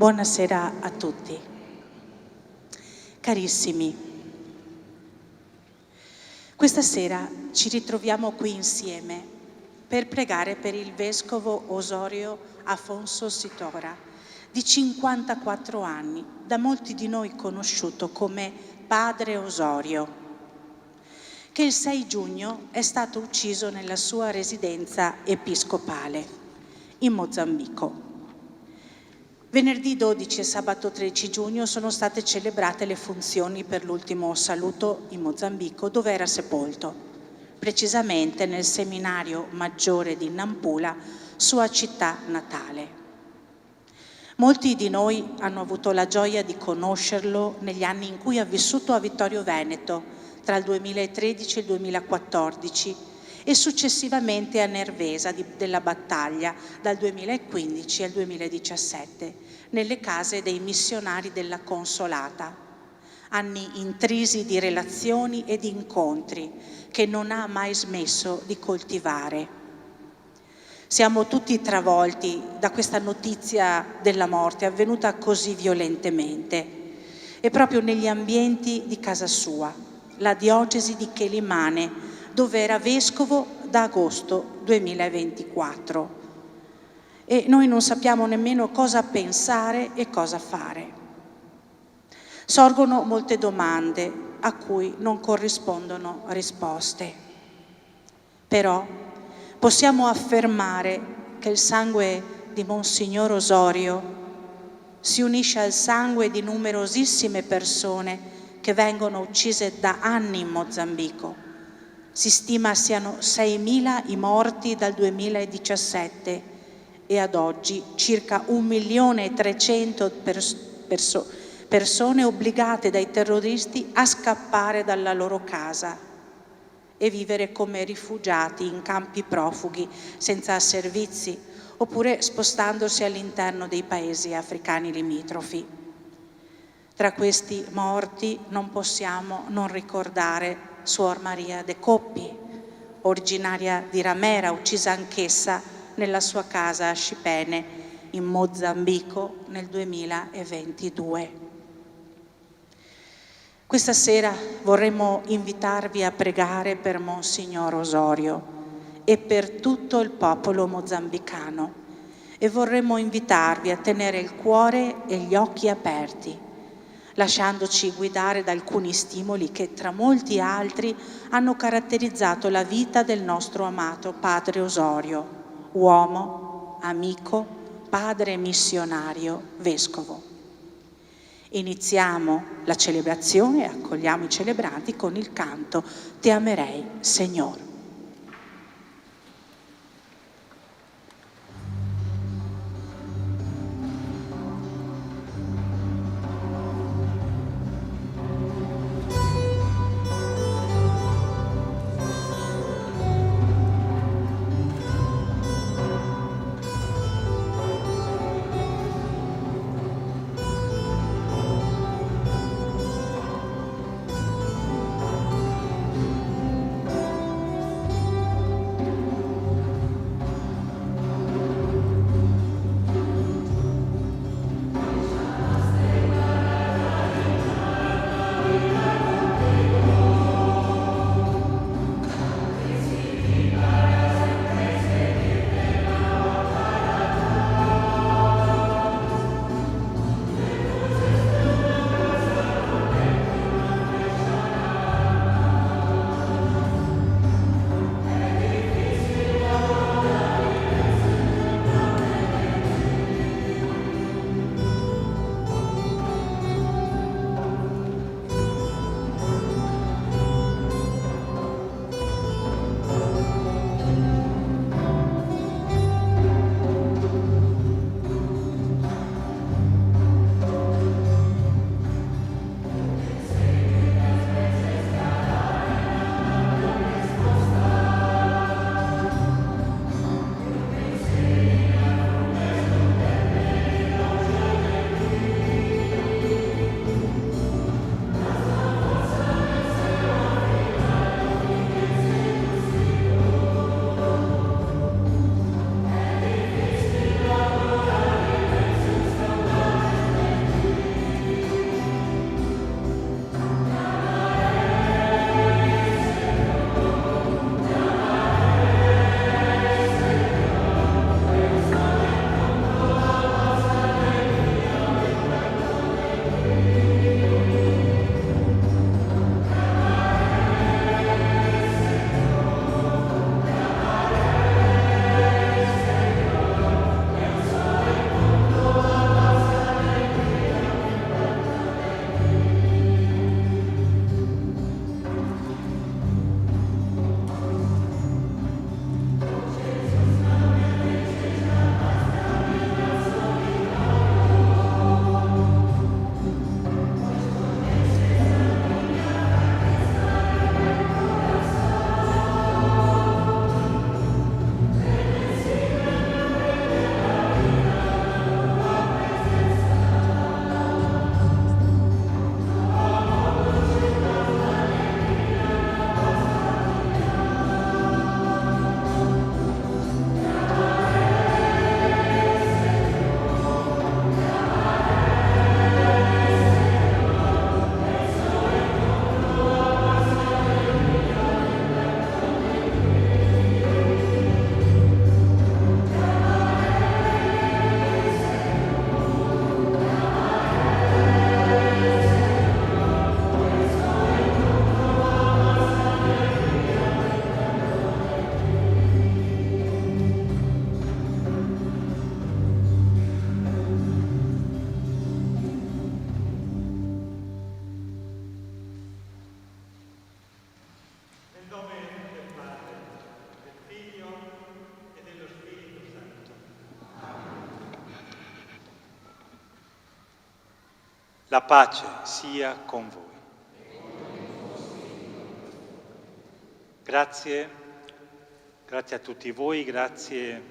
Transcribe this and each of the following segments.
Buonasera a tutti. Carissimi, questa sera ci ritroviamo qui insieme per pregare per il Vescovo Osorio Afonso Sitora, di 54 anni, da molti di noi conosciuto come Padre Osorio, che il 6 giugno è stato ucciso nella sua residenza episcopale in Mozambico. Venerdì 12 e sabato 13 giugno sono state celebrate le funzioni per l'ultimo saluto in Mozambico, dove era sepolto, precisamente nel seminario maggiore di Nampula, sua città natale. Molti di noi hanno avuto la gioia di conoscerlo negli anni in cui ha vissuto a Vittorio Veneto, tra il 2013 e il 2014, e successivamente a Nervesa della Battaglia dal 2015 al 2017, nelle case dei missionari della Consolata. Anni intrisi di relazioni e di incontri che non ha mai smesso di coltivare. Siamo tutti travolti da questa notizia della morte avvenuta così violentemente e proprio negli ambienti di casa sua, la diocesi di Quelimane, dove era vescovo da agosto 2024. E noi non sappiamo nemmeno cosa pensare e cosa fare. Sorgono molte domande a cui non corrispondono risposte. Però possiamo affermare che il sangue di Monsignor Osorio si unisce al sangue di numerosissime persone che vengono uccise da anni in Mozambico. Si stima siano 6.000 i morti dal 2017 e ad oggi circa 1.300.000 persone obbligate dai terroristi a scappare dalla loro casa e vivere come rifugiati in campi profughi senza servizi oppure spostandosi all'interno dei paesi africani limitrofi. Tra questi morti non possiamo non ricordare Suor Maria De Coppi, originaria di Ramera, uccisa anch'essa nella sua casa a Scipene, in Mozambico, nel 2022. Questa sera vorremmo invitarvi a pregare per Monsignor Osorio e per tutto il popolo mozambicano e vorremmo invitarvi a tenere il cuore e gli occhi aperti, lasciandoci guidare da alcuni stimoli che tra molti altri hanno caratterizzato la vita del nostro amato Padre Osorio, uomo, amico, padre missionario, vescovo. Iniziamo la celebrazione e accogliamo i celebranti con il canto Te amerei, Signore. La pace sia con voi. Grazie a tutti voi, grazie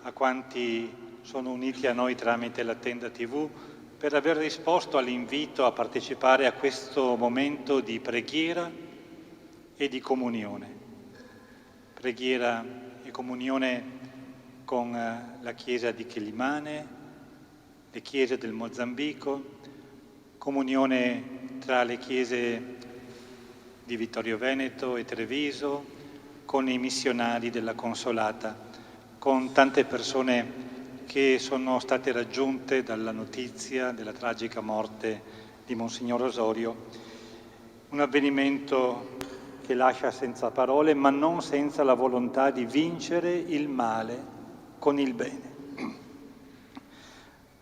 a quanti sono uniti a noi tramite la Tenda TV per aver risposto all'invito a partecipare a questo momento di preghiera e di comunione. Preghiera e comunione con la Chiesa di Quelimane, le Chiese del Mozambico, comunione tra le Chiese di Vittorio Veneto e Treviso, con i missionari della Consolata, con tante persone che sono state raggiunte dalla notizia della tragica morte di Monsignor Osorio. Un avvenimento che lascia senza parole, ma non senza la volontà di vincere il male con il bene.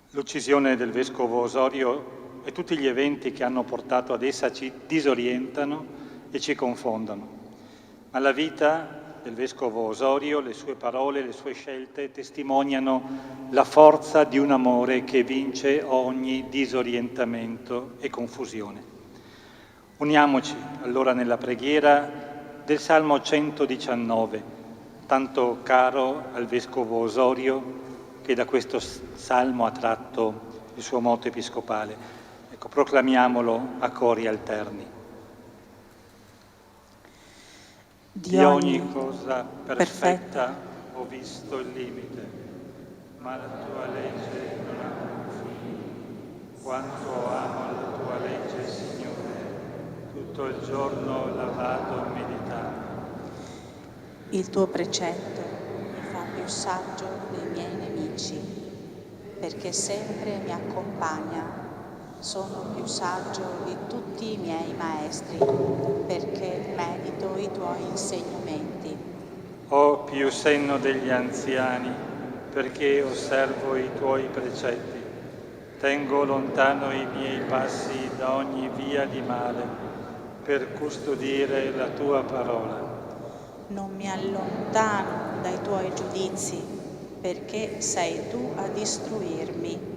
L'uccisione del Vescovo Osorio e tutti gli eventi che hanno portato ad essa ci disorientano e ci confondono. Ma la vita del Vescovo Osorio, le sue parole, le sue scelte testimoniano la forza di un amore che vince ogni disorientamento e confusione. Uniamoci allora nella preghiera del Salmo 119, tanto caro al Vescovo Osorio, che da questo Salmo ha tratto il suo motto episcopale. Ecco, proclamiamolo a cori alterni. Di ogni cosa perfetta ho visto il limite, ma la tua legge non ha confini. Quanto amo la tua legge, Signore, tutto il giorno la vado meditando. Il tuo precetto mi fa più saggio dei miei nemici, perché sempre mi accompagna. Sono più saggio di tutti i miei maestri, perché medito i tuoi insegnamenti. Ho più senno degli anziani, perché osservo i tuoi precetti. Tengo lontano i miei passi da ogni via di male, per custodire la tua parola. Non mi allontano dai tuoi giudizi, perché sei tu a istruirmi.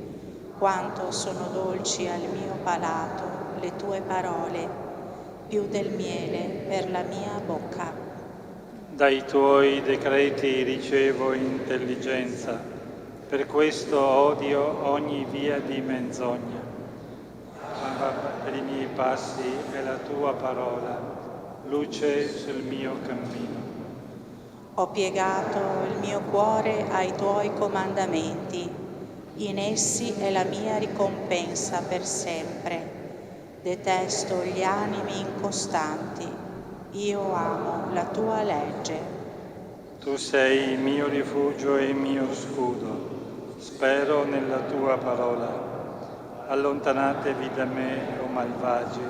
Quanto sono dolci al mio palato le tue parole, più del miele per la mia bocca. Dai tuoi decreti ricevo intelligenza, per questo odio ogni via di menzogna. Ma per i miei passi è la tua parola, luce sul mio cammino. Ho piegato il mio cuore ai tuoi comandamenti, in essi è la mia ricompensa per sempre. Detesto gli animi incostanti, io amo la tua legge. Tu sei il mio rifugio e il mio scudo, spero nella tua parola. Allontanatevi da me, o malvagi,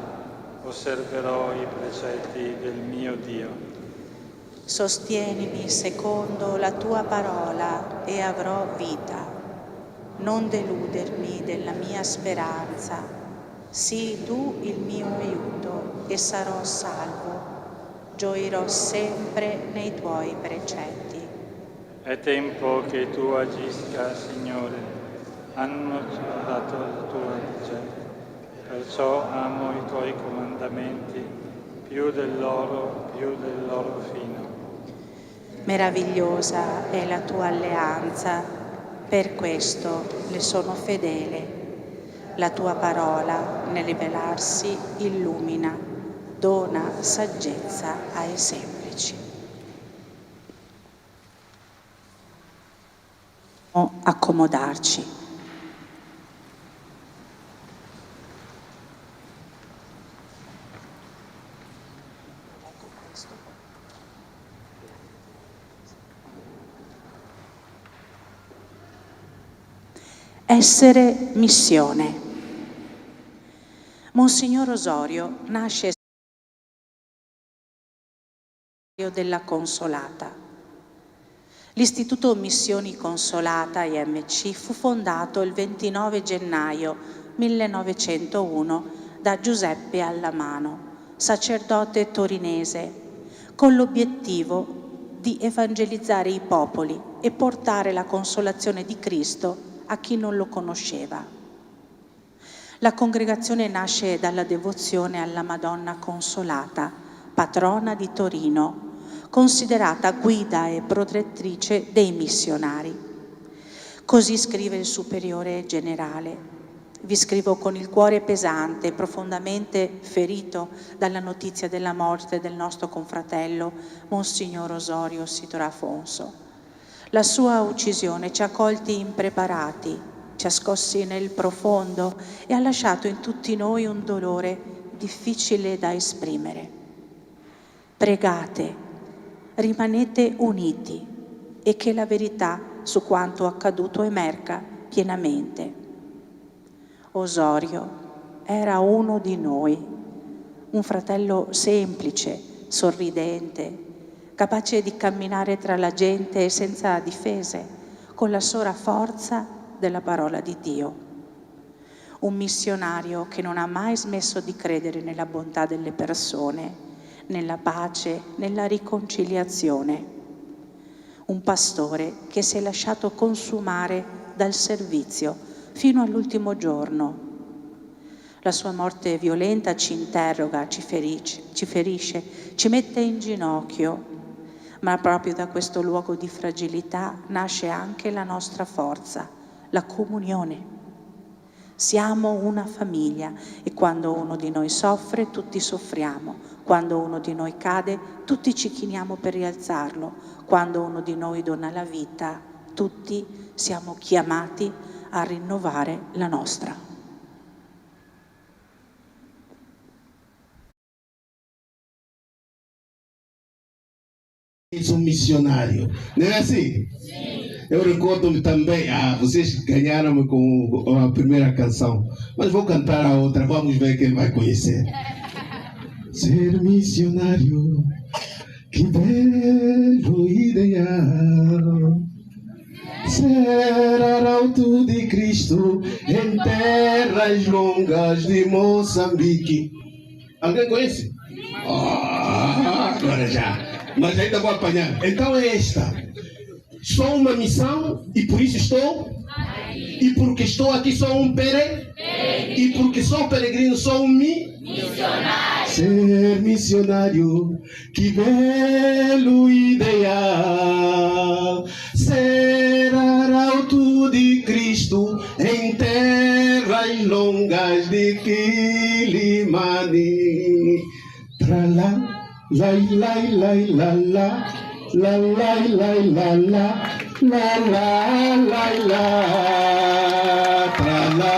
osserverò i precetti del mio Dio. Sostienimi secondo la tua parola e avrò vita. Non deludermi della mia speranza. Sii tu il mio aiuto e sarò salvo. Gioirò sempre nei tuoi precetti. È tempo che tu agisca, Signore. Hanno dato la tua legge. Perciò amo i tuoi comandamenti più dell'oro fino. Meravigliosa è la tua alleanza. Per questo le sono fedele. La tua parola nel rivelarsi illumina, dona saggezza ai semplici. Accomodarci. Essere missione. Monsignor Osorio nasce della Consolata. L'Istituto Missioni Consolata IMC fu fondato il 29 gennaio 1901 da Giuseppe Allamano, sacerdote torinese, con l'obiettivo di evangelizzare i popoli e portare la consolazione di Cristo a chi non lo conosceva. La congregazione nasce dalla devozione alla Madonna Consolata, patrona di Torino, considerata guida e protettrice dei missionari. Così scrive il superiore generale: vi scrivo con il cuore pesante e profondamente ferito dalla notizia della morte del nostro confratello Monsignor Osorio Sitor Afonso. La sua uccisione ci ha colti impreparati, ci ha scossi nel profondo e ha lasciato in tutti noi un dolore difficile da esprimere. Pregate, rimanete uniti e che la verità su quanto accaduto emerga pienamente. Osorio era uno di noi, un fratello semplice, sorridente, capace di camminare tra la gente senza difese, con la sola forza della parola di Dio. Un missionario che non ha mai smesso di credere nella bontà delle persone, nella pace, nella riconciliazione. Un pastore che si è lasciato consumare dal servizio fino all'ultimo giorno. La sua morte violenta ci interroga, ci ferisce, ci mette in ginocchio, ma proprio da questo luogo di fragilità nasce anche la nostra forza, la comunione. Siamo una famiglia e quando uno di noi soffre, tutti soffriamo. Quando uno di noi cade, tutti ci chiniamo per rialzarlo. Quando uno di noi dona la vita, tutti siamo chiamati a rinnovare la nostra. Um missionário, não é assim? Eu recordo-me também, vocês ganharam-me com a primeira canção, mas vou cantar a outra, vamos ver quem vai conhecer. Ser missionário, que belo ideal. Ser arauto de Cristo em terras longas de Moçambique. Alguém conhece? Agora já. Mas ainda vou apanhar. Então é esta. Sou uma missão e por isso estou. E porque estou aqui sou um peregrino. E porque sou peregrino sou um missionário. Ser missionário, que belo ideal. Ser arauto de Cristo em terras longas de Quilimani. Tralá. Lai lai lai la la la lai lai la la la la lai la tra la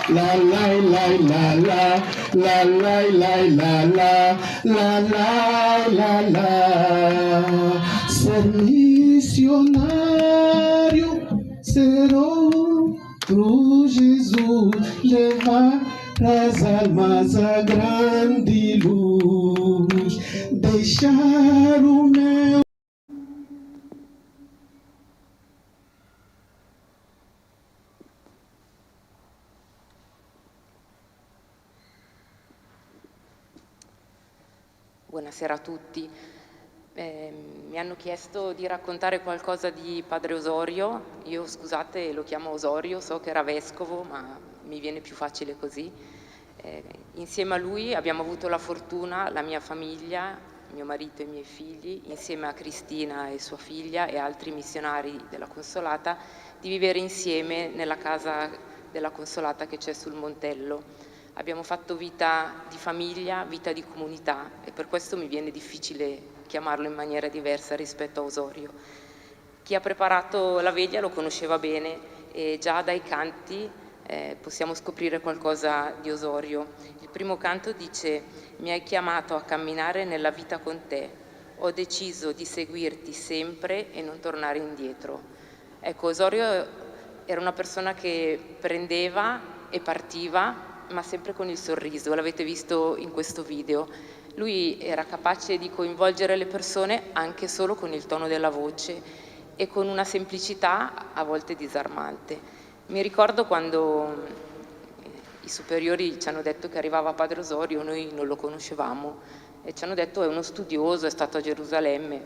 la lai lai la la la lai lai la la la la la la. Ser missionário, ser outro Jesus, levar as almas a grande luz, deixar o meu. Buonasera a tutti. Mi hanno chiesto di raccontare qualcosa di Padre Osorio. Io, scusate, lo chiamo Osorio, so che era vescovo, ma mi viene più facile così. Insieme a lui abbiamo avuto la fortuna, la mia famiglia, mio marito e i miei figli, insieme a Cristina e sua figlia e altri missionari della Consolata, di vivere insieme nella casa della Consolata che c'è sul Montello. Abbiamo fatto vita di famiglia, vita di comunità e per questo mi viene difficile chiamarlo in maniera diversa rispetto a Osorio. Chi ha preparato la veglia lo conosceva bene e già dai canti possiamo scoprire qualcosa di Osorio. Il primo canto dice: mi hai chiamato a camminare nella vita con te, ho deciso di seguirti sempre e non tornare indietro. Ecco, Osorio era una persona che prendeva e partiva, ma sempre con il sorriso, l'avete visto in questo video. Lui era capace di coinvolgere le persone anche solo con il tono della voce e con una semplicità a volte disarmante. Mi ricordo quando i superiori ci hanno detto che arrivava Padre Osorio, noi non lo conoscevamo, e ci hanno detto è uno studioso, è stato a Gerusalemme.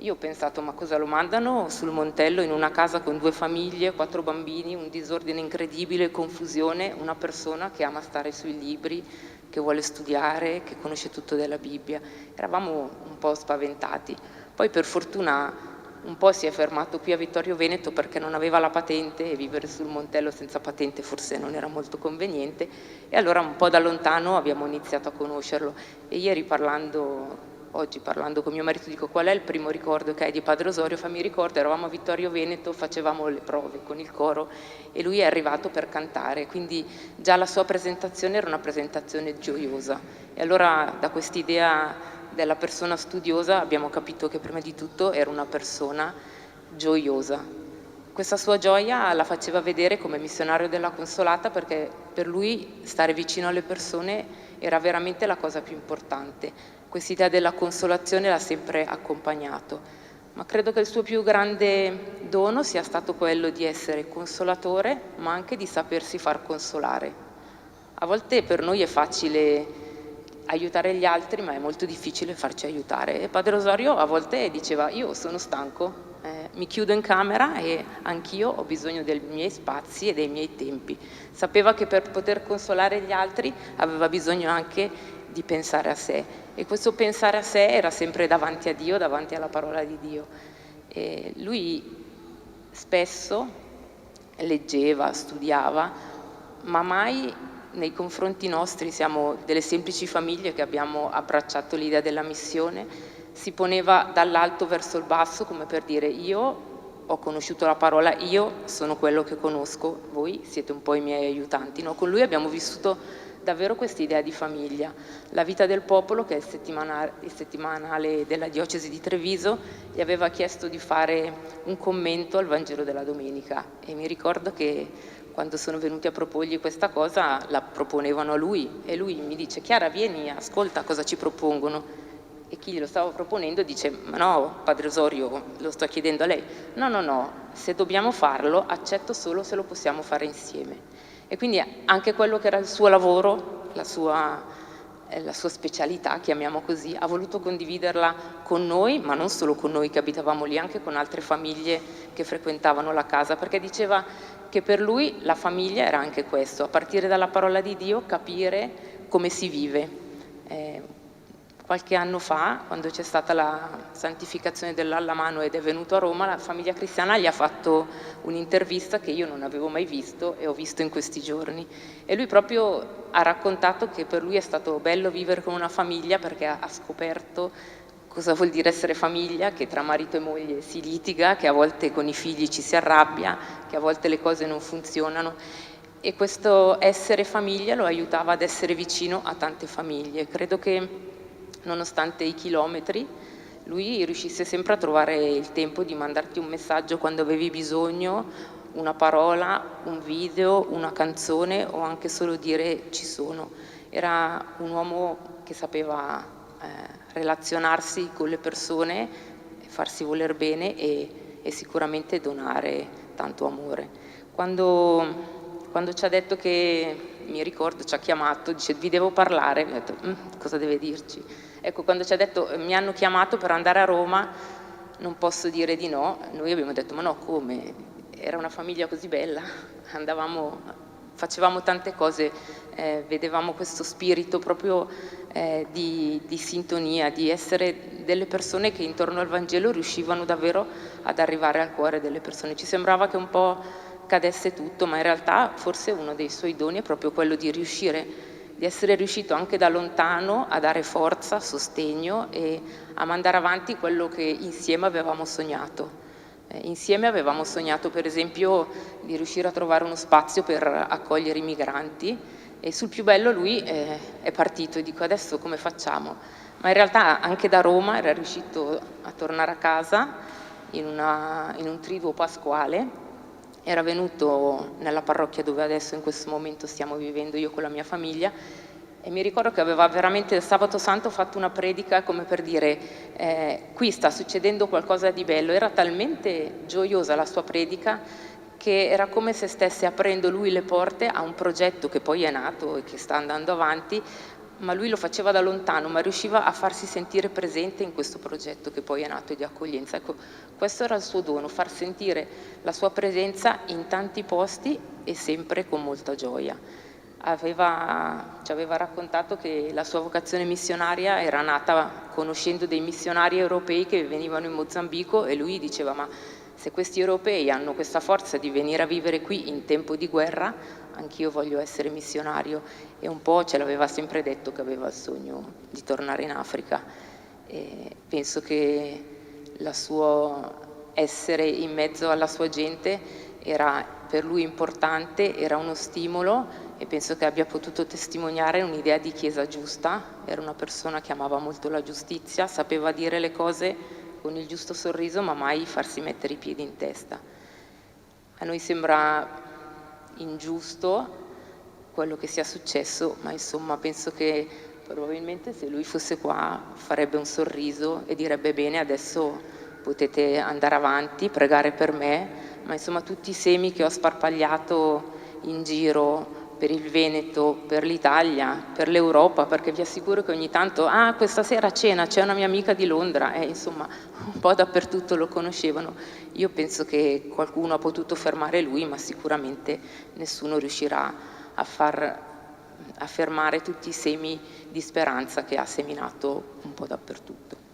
Io ho pensato, ma cosa lo mandano sul Montello in una casa con 2 famiglie, 4 bambini, un disordine incredibile, confusione, una persona che ama stare sui libri, che vuole studiare, che conosce tutto della Bibbia. Eravamo un po' spaventati. Poi per fortuna un po' si è fermato qui a Vittorio Veneto perché non aveva la patente e vivere sul Montello senza patente forse non era molto conveniente, e allora un po' da lontano abbiamo iniziato a conoscerlo. E ieri oggi parlando con mio marito, dico: qual è il primo ricordo che hai di Padre Osorio? Mi ricordo, eravamo a Vittorio Veneto, facevamo le prove con il coro e lui è arrivato per cantare, quindi già la sua presentazione era una presentazione gioiosa. E allora da quest'idea della persona studiosa abbiamo capito che prima di tutto era una persona gioiosa. Questa sua gioia la faceva vedere come missionario della Consolata, perché per lui stare vicino alle persone era veramente la cosa più importante. Quest'idea della consolazione l'ha sempre accompagnato, ma credo che il suo più grande dono sia stato quello di essere consolatore, ma anche di sapersi far consolare. A volte per noi è facile aiutare gli altri, ma è molto difficile farci aiutare. E Padre Osorio a volte diceva: io sono stanco, mi chiudo in camera e anch'io ho bisogno dei miei spazi e dei miei tempi. Sapeva che per poter consolare gli altri aveva bisogno anche di pensare a sé, e questo pensare a sé era sempre davanti a Dio, davanti alla parola di Dio. E lui spesso leggeva, studiava, ma mai nei confronti nostri, siamo delle semplici famiglie che abbiamo abbracciato l'idea della missione, si poneva dall'alto verso il basso, come per dire: io ho conosciuto la parola, io sono quello che conosco, voi siete un po' i miei aiutanti. No? Con lui abbiamo vissuto davvero questa idea di famiglia. La vita del popolo, che è il settimanale della diocesi di Treviso, gli aveva chiesto di fare un commento al Vangelo della domenica, e mi ricordo che quando sono venuti a proporgli questa cosa la proponevano a lui, e lui mi dice: Chiara, vieni, ascolta cosa ci propongono. E chi glielo stava proponendo dice: ma no, Padre Osorio, lo sto chiedendo a lei. No, se dobbiamo farlo accetto solo se lo possiamo fare insieme. E quindi anche quello che era il suo lavoro, la sua specialità, chiamiamo così, ha voluto condividerla con noi, ma non solo con noi che abitavamo lì, anche con altre famiglie che frequentavano la casa, perché diceva che per lui la famiglia era anche questo, a partire dalla parola di Dio capire come si vive. Qualche anno fa, quando c'è stata la santificazione dell'Allamano ed è venuto a Roma, la famiglia cristiana gli ha fatto un'intervista che io non avevo mai visto e ho visto in questi giorni. E lui proprio ha raccontato che per lui è stato bello vivere con una famiglia, perché ha scoperto cosa vuol dire essere famiglia, che tra marito e moglie si litiga, che a volte con i figli ci si arrabbia, che a volte le cose non funzionano. E questo essere famiglia lo aiutava ad essere vicino a tante famiglie. Credo che nonostante i chilometri, lui riuscisse sempre a trovare il tempo di mandarti un messaggio quando avevi bisogno, una parola, un video, una canzone, o anche solo dire ci sono. Era un uomo che sapeva relazionarsi con le persone, farsi voler bene e sicuramente donare tanto amore. Quando ci ha detto che, mi ricordo, ci ha chiamato, dice: vi devo parlare, mi ha detto: cosa deve dirci? Ecco, quando ci ha detto mi hanno chiamato per andare a Roma, non posso dire di no, noi abbiamo detto: ma no, come? Era una famiglia così bella, facevamo tante cose, vedevamo questo spirito proprio di sintonia, di essere delle persone che intorno al Vangelo riuscivano davvero ad arrivare al cuore delle persone. Ci sembrava che un po' cadesse tutto, ma in realtà forse uno dei suoi doni è proprio quello di essere riuscito anche da lontano a dare forza, sostegno e a mandare avanti quello che insieme avevamo sognato. Insieme avevamo sognato, per esempio, di riuscire a trovare uno spazio per accogliere i migranti, e sul più bello lui è partito, e dico: adesso come facciamo? Ma in realtà anche da Roma era riuscito a tornare a casa in un triduo pasquale. Era venuto nella parrocchia dove adesso in questo momento stiamo vivendo io con la mia famiglia, e mi ricordo che aveva veramente il sabato santo fatto una predica come per dire qui sta succedendo qualcosa di bello. Era talmente gioiosa la sua predica che era come se stesse aprendo lui le porte a un progetto che poi è nato e che sta andando avanti, ma lui lo faceva da lontano, ma riusciva a farsi sentire presente in questo progetto che poi è nato di accoglienza. Ecco, questo era il suo dono, far sentire la sua presenza in tanti posti e sempre con molta gioia. Ci aveva raccontato che la sua vocazione missionaria era nata conoscendo dei missionari europei che venivano in Mozambico, e lui diceva: ma se questi europei hanno questa forza di venire a vivere qui in tempo di guerra, anch'io voglio essere missionario. E un po' ce l'aveva sempre detto che aveva il sogno di tornare in Africa. E penso che il suo essere in mezzo alla sua gente era per lui importante, era uno stimolo, e penso che abbia potuto testimoniare un'idea di chiesa giusta. Era una persona che amava molto la giustizia, sapeva dire le cose con il giusto sorriso, ma mai farsi mettere i piedi in testa. A noi sembra ingiusto quello che sia successo, ma insomma penso che probabilmente se lui fosse qua farebbe un sorriso e direbbe: bene, adesso potete andare avanti, pregare per me, ma insomma tutti i semi che ho sparpagliato in giro per il Veneto, per l'Italia, per l'Europa, perché vi assicuro che ogni tanto, questa sera a cena c'è una mia amica di Londra, insomma un po' dappertutto lo conoscevano. Io penso che qualcuno ha potuto fermare lui, ma sicuramente nessuno riuscirà a fermare tutti i semi di speranza che ha seminato un po' dappertutto.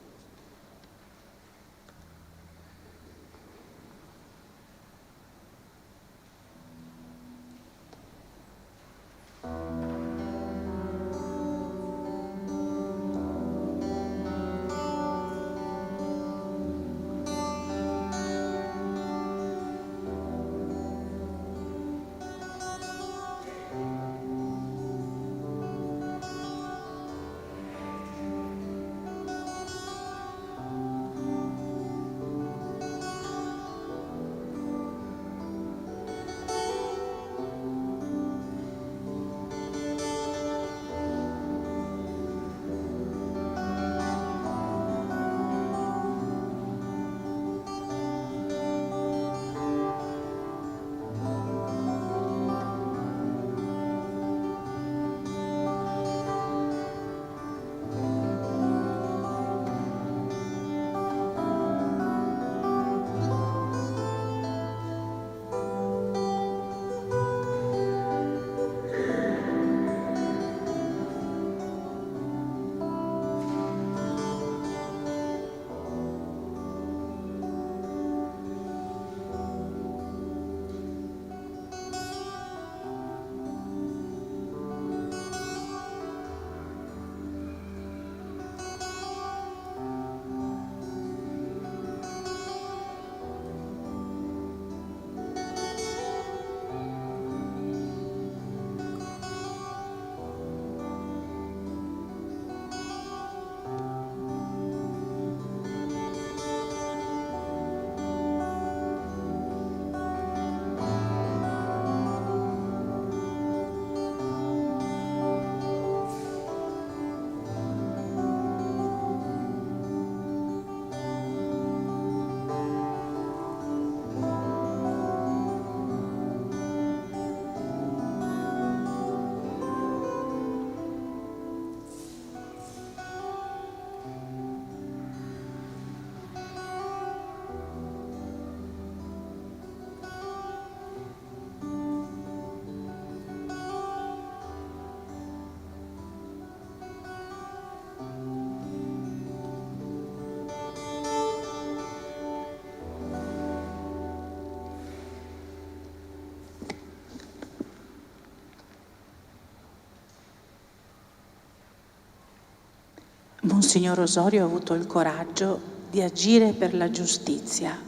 Monsignor Osorio ha avuto il coraggio di agire per la giustizia.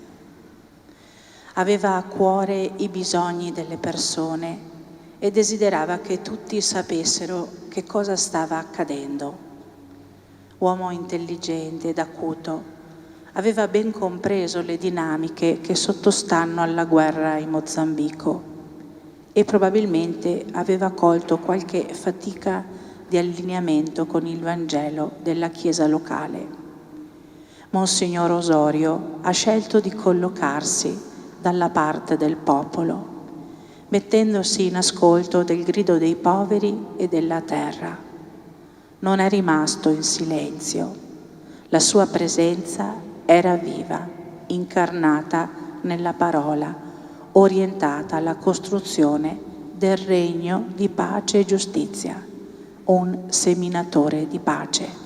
Aveva a cuore i bisogni delle persone e desiderava che tutti sapessero che cosa stava accadendo. Uomo intelligente ed acuto, aveva ben compreso le dinamiche che sottostanno alla guerra in Mozambico e probabilmente aveva colto qualche fatica di allineamento con il Vangelo della Chiesa locale. Monsignor Osorio ha scelto di collocarsi dalla parte del popolo, mettendosi in ascolto del grido dei poveri e della terra. non è rimasto in silenzio. La sua presenza era viva, incarnata nella parola, orientata alla costruzione del regno di pace e giustizia, un seminatore di pace.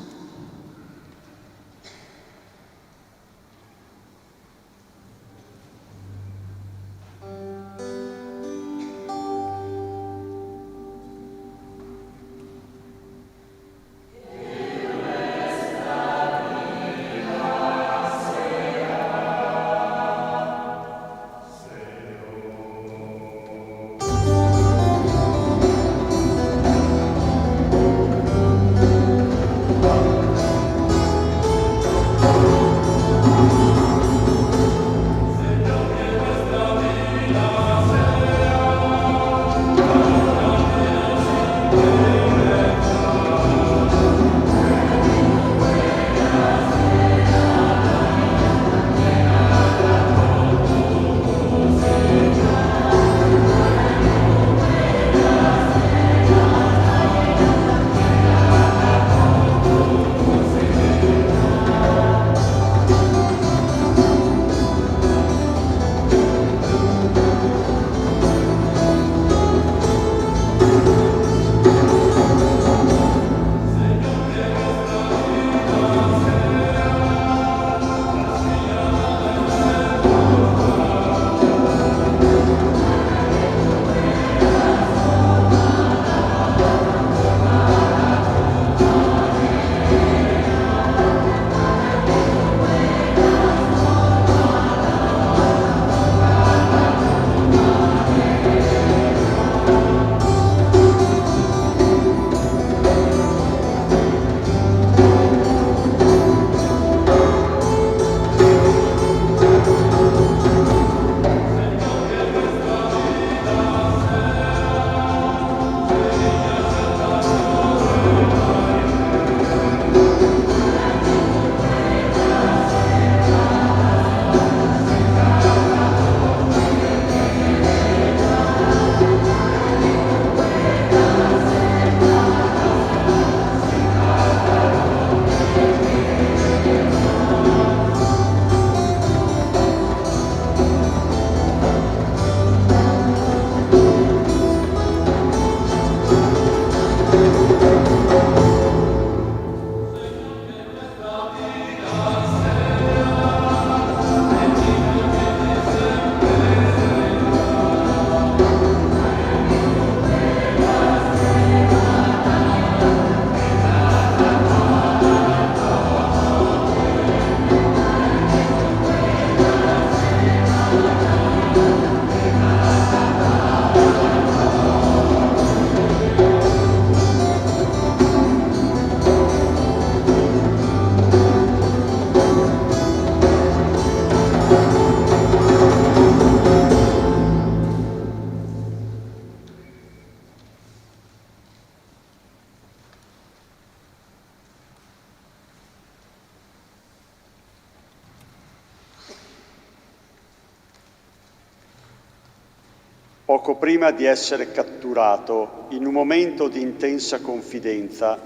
Poco prima di essere catturato, in un momento di intensa confidenza,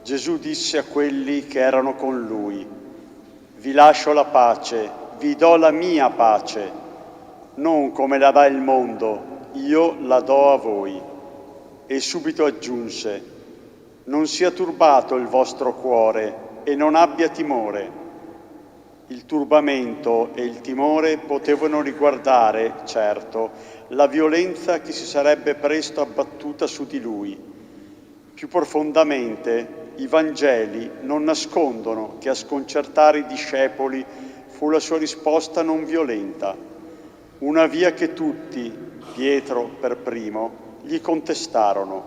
Gesù disse a quelli che erano con lui: «Vi lascio la pace, vi do la mia pace, non come la dà il mondo, io la do a voi». E subito aggiunse: «Non sia turbato il vostro cuore e non abbia timore». Il turbamento e il timore potevano riguardare, certo, la violenza che si sarebbe presto abbattuta su di lui. Più profondamente, i Vangeli non nascondono che a sconcertare i discepoli fu la sua risposta non violenta, una via che tutti, Pietro per primo, gli contestarono,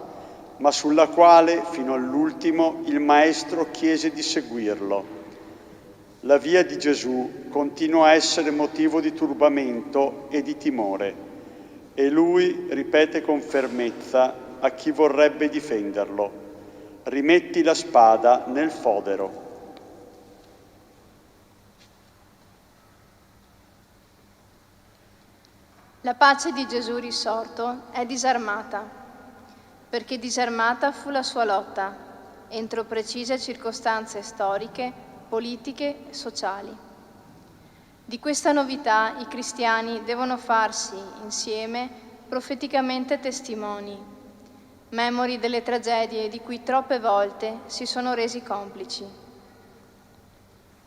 ma sulla quale, fino all'ultimo, il Maestro chiese di seguirlo. La via di Gesù continua a essere motivo di turbamento e di timore, e lui ripete con fermezza a chi vorrebbe difenderlo: rimetti la spada nel fodero. La pace di Gesù risorto è disarmata, perché disarmata fu la sua lotta, entro precise circostanze storiche, politiche e sociali. Di questa novità i cristiani devono farsi insieme profeticamente testimoni, memori delle tragedie di cui troppe volte si sono resi complici.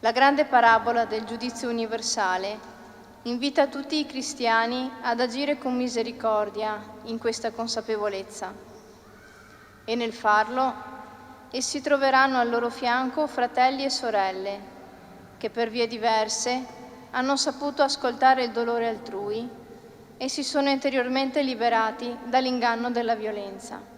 La grande parabola del giudizio universale invita tutti i cristiani ad agire con misericordia in questa consapevolezza e nel farlo essi troveranno al loro fianco fratelli e sorelle che per vie diverse hanno saputo ascoltare il dolore altrui e si sono interiormente liberati dall'inganno della violenza.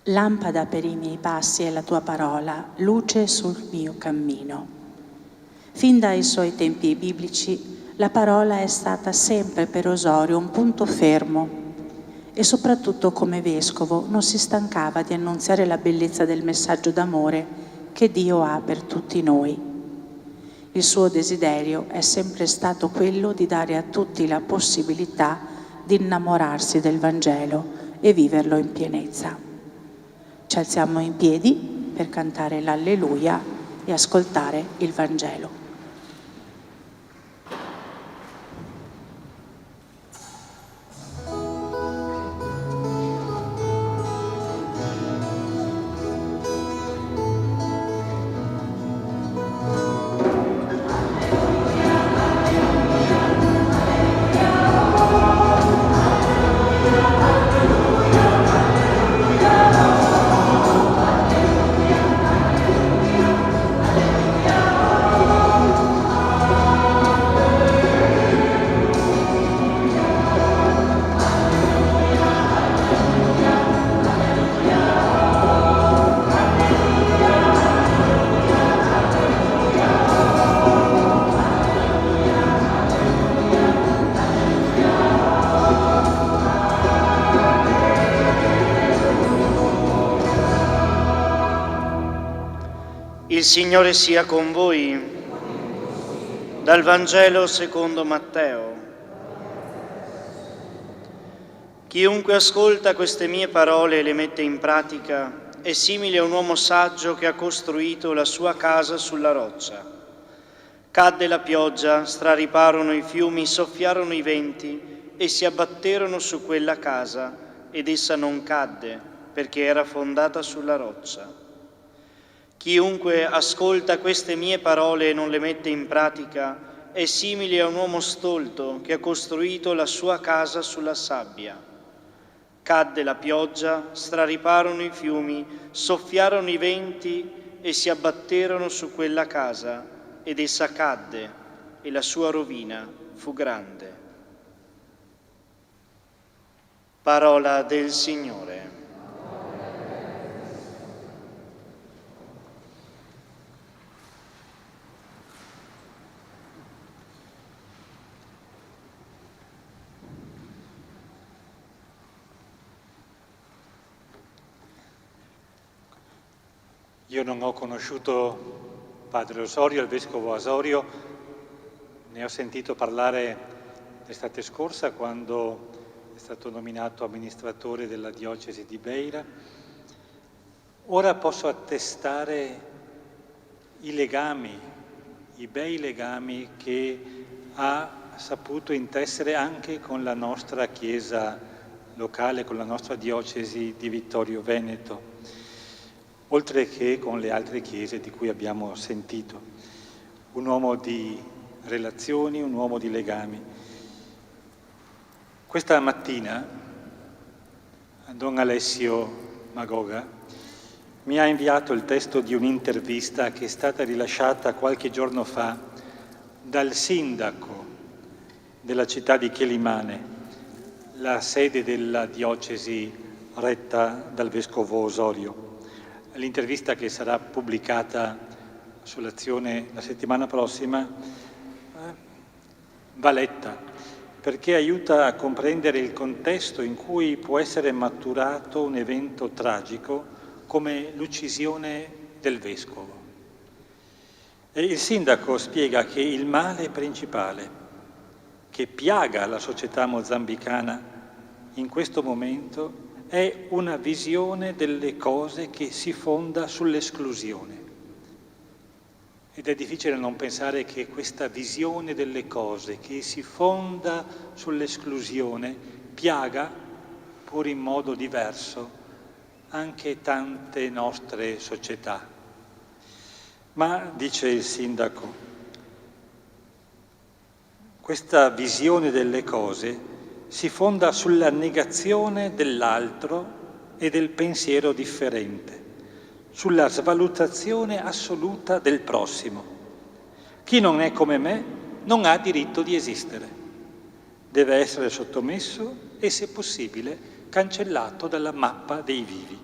Lampada per i miei passi è la tua parola, luce sul mio cammino. Fin dai suoi tempi biblici, la parola è stata sempre per Osorio un punto fermo e soprattutto come vescovo non si stancava di annunziare la bellezza del messaggio d'amore che Dio ha per tutti noi. Il suo desiderio è sempre stato quello di dare a tutti la possibilità di innamorarsi del Vangelo e viverlo in pienezza. Ci alziamo in piedi per cantare l'Alleluia e ascoltare il Vangelo. Il Signore sia con voi. Dal Vangelo secondo Matteo. Chiunque ascolta queste mie parole e le mette in pratica è simile a un uomo saggio che ha costruito la sua casa sulla roccia. Cadde la pioggia, strariparono i fiumi, soffiarono i venti e si abbatterono su quella casa ed essa non cadde perché era fondata sulla roccia. Chiunque ascolta queste mie parole e non le mette in pratica è simile a un uomo stolto che ha costruito la sua casa sulla sabbia. Cadde la pioggia, strariparono i fiumi, soffiarono i venti e si abbatterono su quella casa ed essa cadde e la sua rovina fu grande. Parola del Signore. Io non ho conosciuto Padre Osorio, il Vescovo Osorio, ne ho sentito parlare l'estate scorsa quando è stato nominato amministratore della diocesi di Beira. Ora posso attestare i legami, i bei legami che ha saputo intessere anche con la nostra Chiesa locale, con la nostra diocesi di Vittorio Veneto, oltre che con le altre chiese di cui abbiamo sentito. Un uomo di relazioni, un uomo di legami. Questa mattina Don Alessio Magoga mi ha inviato il testo di un'intervista che è stata rilasciata qualche giorno fa dal sindaco della città di Quelimane, la sede della diocesi retta dal Vescovo Osorio. L'intervista che sarà pubblicata sull'Azione la settimana prossima va letta perché aiuta a comprendere il contesto in cui può essere maturato un evento tragico come l'uccisione del Vescovo. E il sindaco spiega che il male principale che piaga la società mozambicana in questo momento è una visione delle cose che si fonda sull'esclusione. Ed è difficile non pensare che questa visione delle cose che si fonda sull'esclusione piaga, pur in modo diverso, anche tante nostre società. Ma, dice il sindaco, questa visione delle cose si fonda sulla negazione dell'altro e del pensiero differente, sulla svalutazione assoluta del prossimo. Chi non è come me non ha diritto di esistere. Deve essere sottomesso e, se possibile, cancellato dalla mappa dei vivi.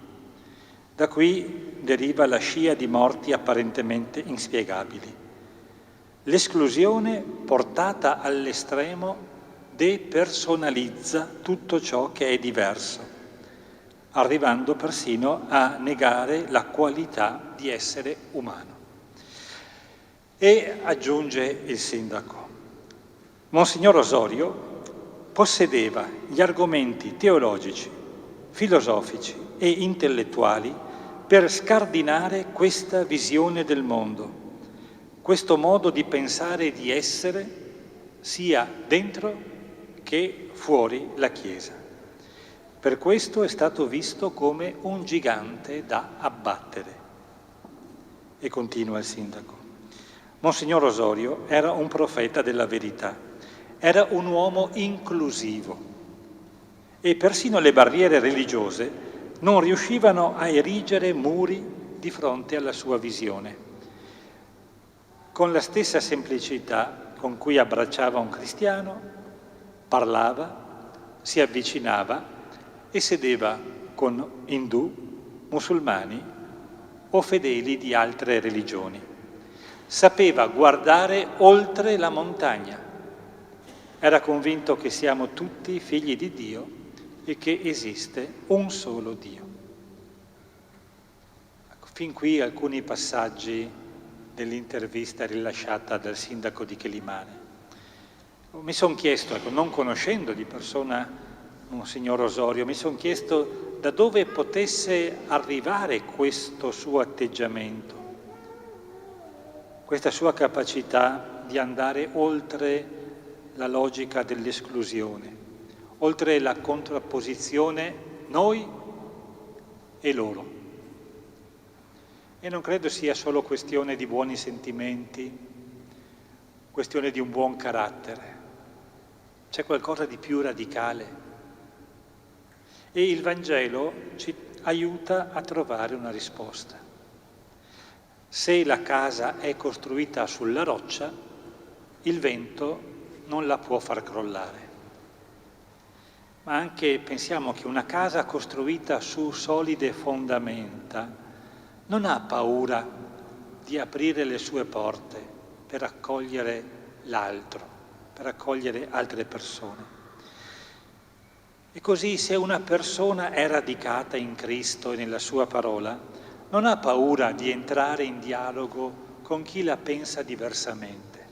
Da qui deriva la scia di morti apparentemente inspiegabili. L'esclusione portata all'estremo depersonalizza tutto ciò che è diverso, arrivando persino a negare la qualità di essere umano. E aggiunge il sindaco, Monsignor Osorio possedeva gli argomenti teologici, filosofici e intellettuali per scardinare questa visione del mondo, questo modo di pensare e di essere sia dentro che fuori la Chiesa. Per questo è stato visto come un gigante da abbattere. E continua il sindaco. Monsignor Osorio era un profeta della verità, era un uomo inclusivo e persino le barriere religiose non riuscivano a erigere muri di fronte alla sua visione. Con la stessa semplicità con cui abbracciava un cristiano, parlava, si avvicinava e sedeva con indù, musulmani o fedeli di altre religioni. Sapeva guardare oltre la montagna. Era convinto che siamo tutti figli di Dio e che esiste un solo Dio. Fin qui alcuni passaggi dell'intervista rilasciata dal sindaco di Quelimane. Mi sono chiesto, non conoscendo di persona Monsignor Osorio, mi sono chiesto da dove potesse arrivare questo suo atteggiamento, questa sua capacità di andare oltre la logica dell'esclusione, oltre la contrapposizione noi e loro. E non credo sia solo questione di buoni sentimenti, questione di un buon carattere. C'è qualcosa di più radicale. E il Vangelo ci aiuta a trovare una risposta. Se la casa è costruita sulla roccia, il vento non la può far crollare. Ma anche pensiamo che una casa costruita su solide fondamenta non ha paura di aprire le sue porte per accogliere l'altro, per accogliere altre persone. E così se una persona è radicata in Cristo e nella sua parola, non ha paura di entrare in dialogo con chi la pensa diversamente.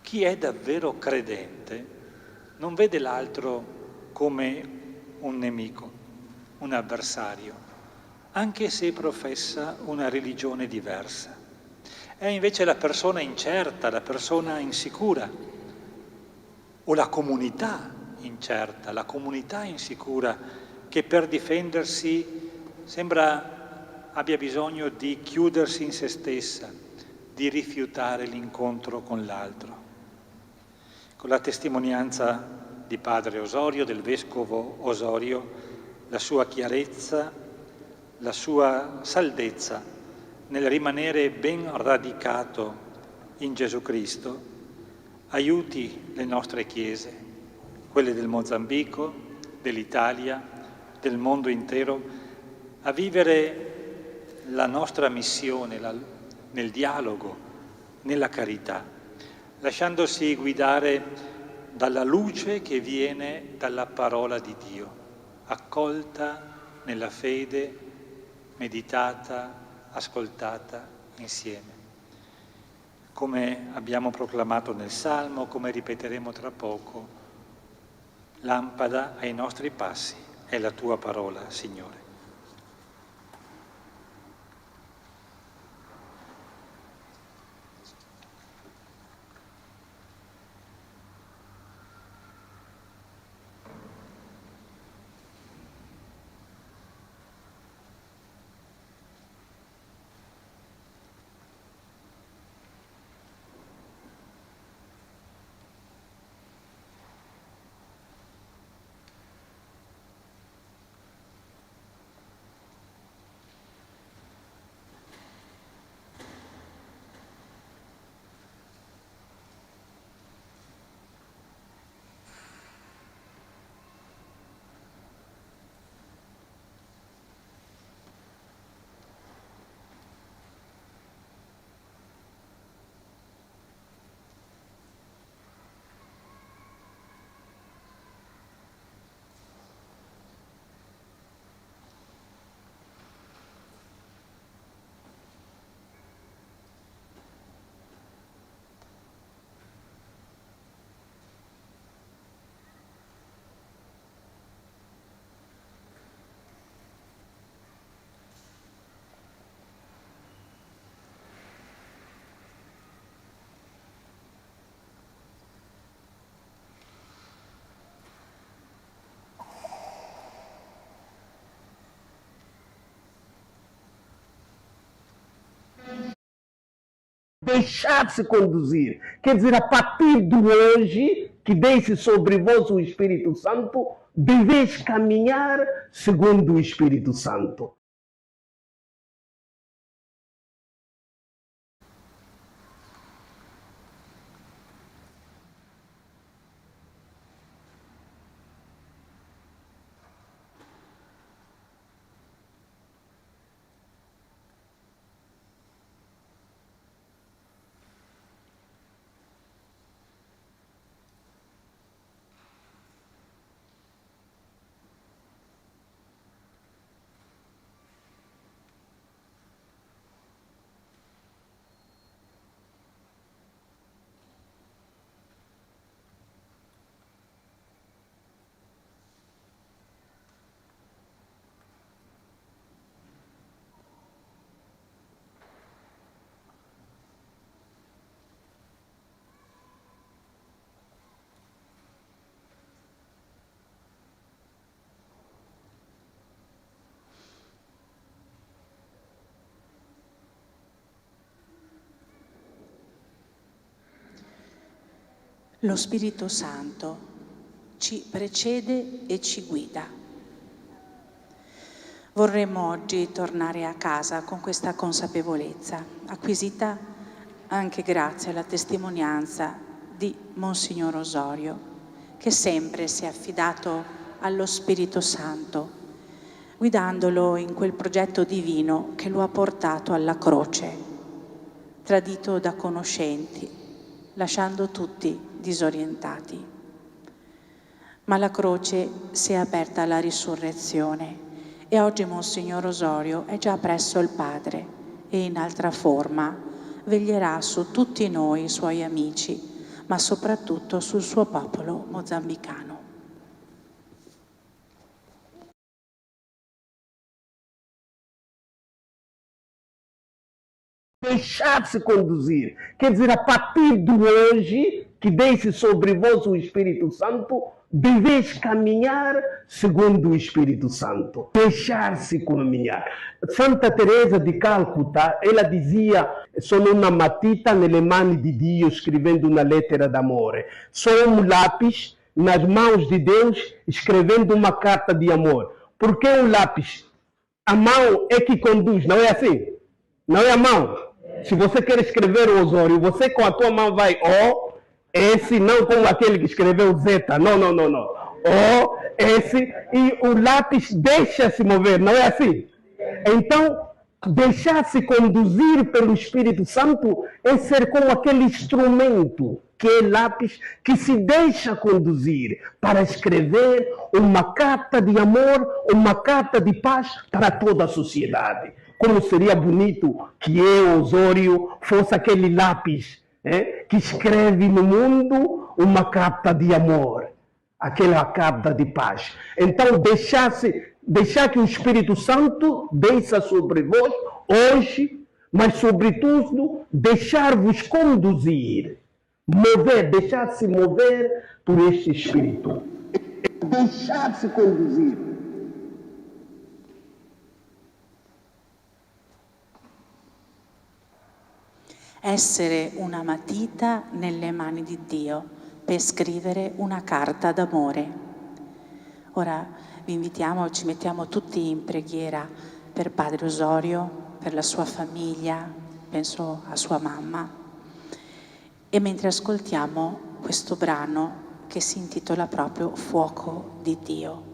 Chi è davvero credente non vede l'altro come un nemico, un avversario, anche se professa una religione diversa. È invece la persona incerta, la persona insicura, o la comunità incerta, la comunità insicura, che per difendersi sembra abbia bisogno di chiudersi in se stessa, di rifiutare l'incontro con l'altro. Con la testimonianza di Padre Osorio, del Vescovo Osorio, la sua chiarezza, la sua saldezza nel rimanere ben radicato in Gesù Cristo, aiuti le nostre chiese, quelle del Mozambico, dell'Italia, del mondo intero, a vivere la nostra missione nel dialogo, nella carità, lasciandosi guidare dalla luce che viene dalla parola di Dio, accolta nella fede, meditata, ascoltata insieme. Come abbiamo proclamato nel Salmo, come ripeteremo tra poco, lampada ai nostri passi è la tua parola, Signore. deixar-se conduzir. Quer dizer, a partir de hoje, que deixe sobre vós o Espírito Santo, deveis caminhar segundo o Espírito Santo. Lo Spirito Santo ci precede e ci guida. Vorremmo oggi tornare a casa con questa consapevolezza, acquisita anche grazie alla testimonianza di Monsignor Osorio, che sempre si è affidato allo Spirito Santo, guidandolo in quel progetto divino che lo ha portato alla croce, tradito da conoscenti, lasciando tutti disorientati. Ma la croce si è aperta alla risurrezione e oggi Monsignor Osorio è già presso il Padre e in altra forma veglierà su tutti noi, suoi amici, ma soprattutto sul suo popolo mozambicano. Deixar-se conduzir. Quer dizer, a partir de hoje, que deixe sobre vós o Espírito Santo, deveis caminhar segundo o Espírito Santo. Deixar-se caminhar. Santa Teresa de Calcutta, ela dizia: sono una matita nelle mani di Dio scrivendo una lettera d'amore. Sou lápis nas mãos de Deus escrevendo uma carta de amor. Por que um lápis? A mão é que conduz, não é assim? Não é a mão. Se você quer escrever o Osório, você com a tua mão vai O, S, não como aquele que escreveu Z. Não. O, S, e o lápis deixa-se mover, não é assim? Então, deixar-se conduzir pelo Espírito Santo é ser como aquele instrumento que é lápis, que se deixa conduzir para escrever uma carta de amor, uma carta de paz para toda a sociedade. Como seria bonito que eu, Osório, fosse aquele lápis que escreve no mundo uma carta de amor, aquela carta de paz. Então, deixar que o Espírito Santo desça sobre vós hoje, mas, sobretudo, deixar-vos conduzir, deixar-se mover por este Espírito. Deixar-se conduzir. Essere una matita nelle mani di Dio per scrivere una carta d'amore. Ora vi invitiamo, ci mettiamo tutti in preghiera per Padre Osorio, per la sua famiglia, penso a sua mamma. E mentre ascoltiamo questo brano che si intitola proprio Fuoco di Dio.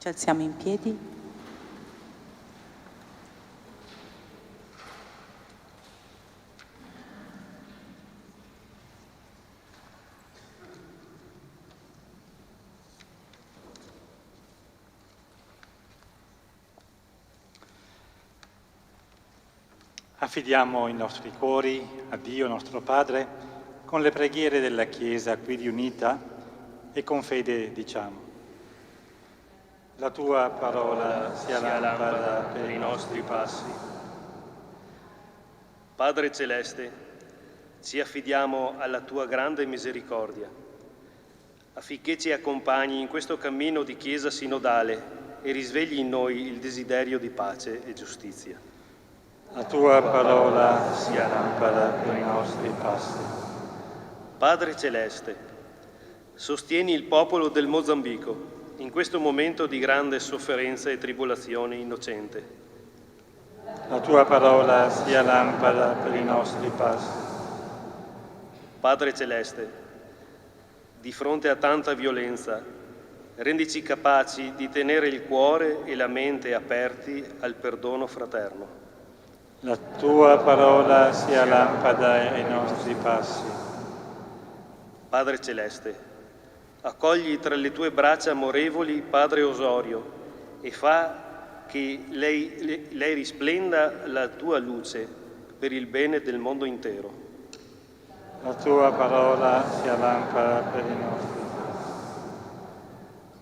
Ci alziamo in piedi. Affidiamo i nostri cuori a Dio nostro Padre con le preghiere della Chiesa qui riunita e con fede diciamo: la tua parola sia lampada per i nostri passi. Padre Celeste, ci affidiamo alla tua grande misericordia, affinché ci accompagni in questo cammino di Chiesa sinodale e risvegli in noi il desiderio di pace e giustizia. La tua parola sia lampada per i nostri passi. Padre Celeste, sostieni il popolo del Mozambico in questo momento di grande sofferenza e tribolazione innocente. La tua parola sia lampada per i nostri passi. Padre Celeste, di fronte a tanta violenza, rendici capaci di tenere il cuore e la mente aperti al perdono fraterno. La tua parola sia lampada ai nostri passi. Padre Celeste, accogli tra le tue braccia amorevoli Padre Osorio e fa che lei risplenda la tua luce per il bene del mondo intero. La tua parola sia lampada per i nostri passi.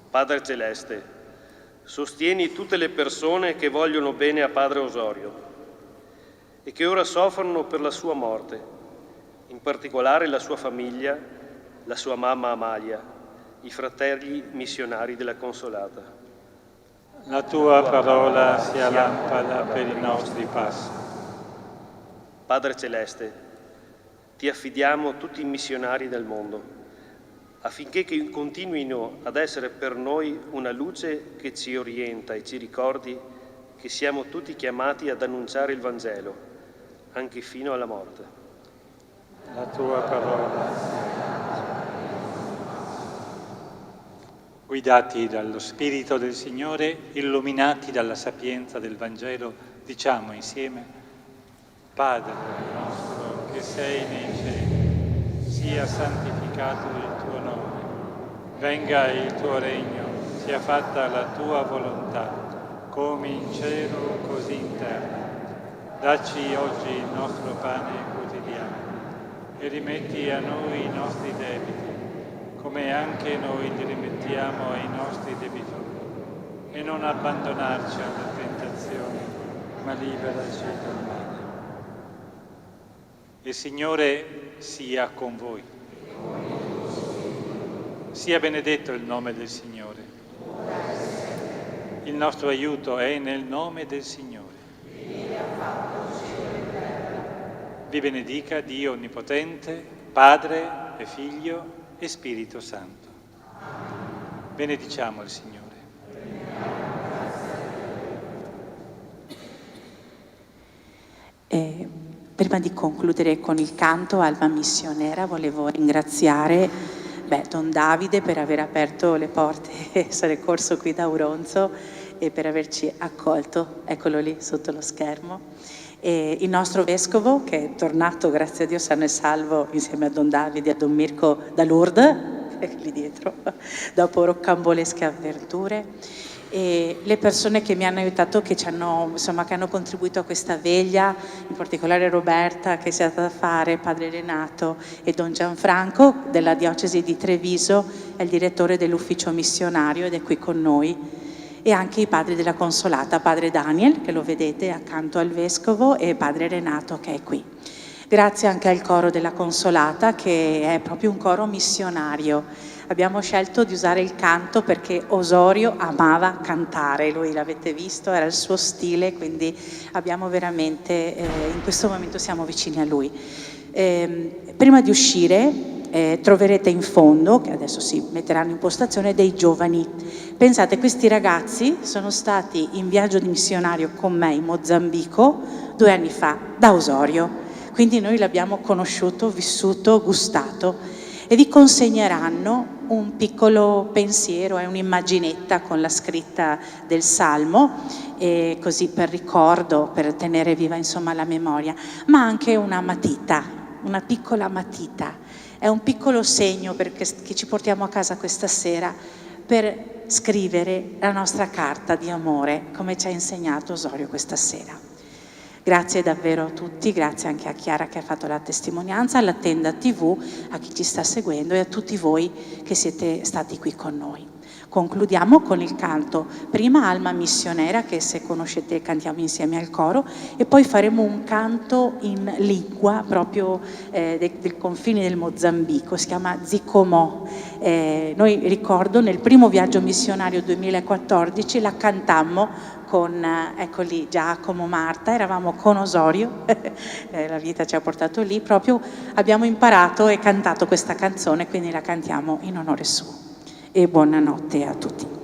Padre Celeste, sostieni tutte le persone che vogliono bene a Padre Osorio e che ora soffrono per la sua morte, in particolare la sua famiglia, la sua mamma Amalia, i fratelli missionari della Consolata. La tua parola sia lampada per i nostri passi. Padre Celeste, ti affidiamo tutti i missionari del mondo, affinché continuino ad essere per noi una luce che ci orienta e ci ricordi che siamo tutti chiamati ad annunciare il Vangelo, anche fino alla morte. La tua parola. Guidati dallo Spirito del Signore, illuminati dalla sapienza del Vangelo, diciamo insieme: Padre nostro che sei nei cieli, sia santificato il tuo nome, venga il tuo regno, sia fatta la tua volontà, come in cielo così in terra. Dacci oggi il nostro pane quotidiano e rimetti a noi i nostri debiti, come anche noi li rimettiamo ai nostri debitori. E non abbandonarci alla tentazione, ma liberaci dal male. Il Signore sia con voi. Sia benedetto il nome del Signore. Il nostro aiuto è nel nome del Signore. Vi benedica Dio Onnipotente, Padre e Figlio e Spirito Santo. Benediciamo il Signore. Prima di concludere con il canto Alba Missionera, volevo ringraziare Don Davide per aver aperto le porte e essere corso qui da Auronzo e per averci accolto, eccolo lì sotto lo schermo. E il nostro vescovo, che è tornato, grazie a Dio, sano e salvo, insieme a Don Davide e a Don Mirko da Lourdes, lì dietro, dopo roccambolesche avventure. E le persone che mi hanno aiutato, che hanno contribuito a questa veglia, in particolare Roberta, che si è andata a fare, Padre Renato e Don Gianfranco della diocesi di Treviso, è il direttore dell'ufficio missionario ed è qui con noi. E anche i padri della Consolata, Padre Daniel, che lo vedete accanto al Vescovo, e Padre Renato, che è qui. Grazie anche al coro della Consolata, che è proprio un coro missionario. Abbiamo scelto di usare il canto perché Osorio amava cantare, lui l'avete visto, era il suo stile, quindi abbiamo veramente, in questo momento siamo vicini a lui. Prima di uscire troverete in fondo, che adesso si metteranno in postazione, dei giovani. Pensate, questi ragazzi sono stati in viaggio di missionario con me in Mozambico 2 anni fa, da Osorio. Quindi noi l'abbiamo conosciuto, vissuto, gustato, e vi consegneranno un piccolo pensiero, è un'immaginetta con la scritta del Salmo, così per ricordo, per tenere viva insomma la memoria, ma anche una matita, una piccola matita. È un piccolo segno che ci portiamo a casa questa sera per scrivere la nostra carta di amore, come ci ha insegnato Osorio questa sera. Grazie davvero a tutti, grazie anche a Chiara che ha fatto la testimonianza, alla Tenda TV, a chi ci sta seguendo e a tutti voi che siete stati qui con noi. Concludiamo con il canto, prima Alma Missionera, che se conoscete cantiamo insieme al coro, e poi faremo un canto in lingua proprio del confine del Mozambico, si chiama Zicomò. Noi ricordo nel primo viaggio missionario 2014 la cantammo con, eccoli, Giacomo, Marta, eravamo con Osorio, la vita ci ha portato lì, proprio abbiamo imparato e cantato questa canzone, quindi la cantiamo in onore suo. E buonanotte a tutti.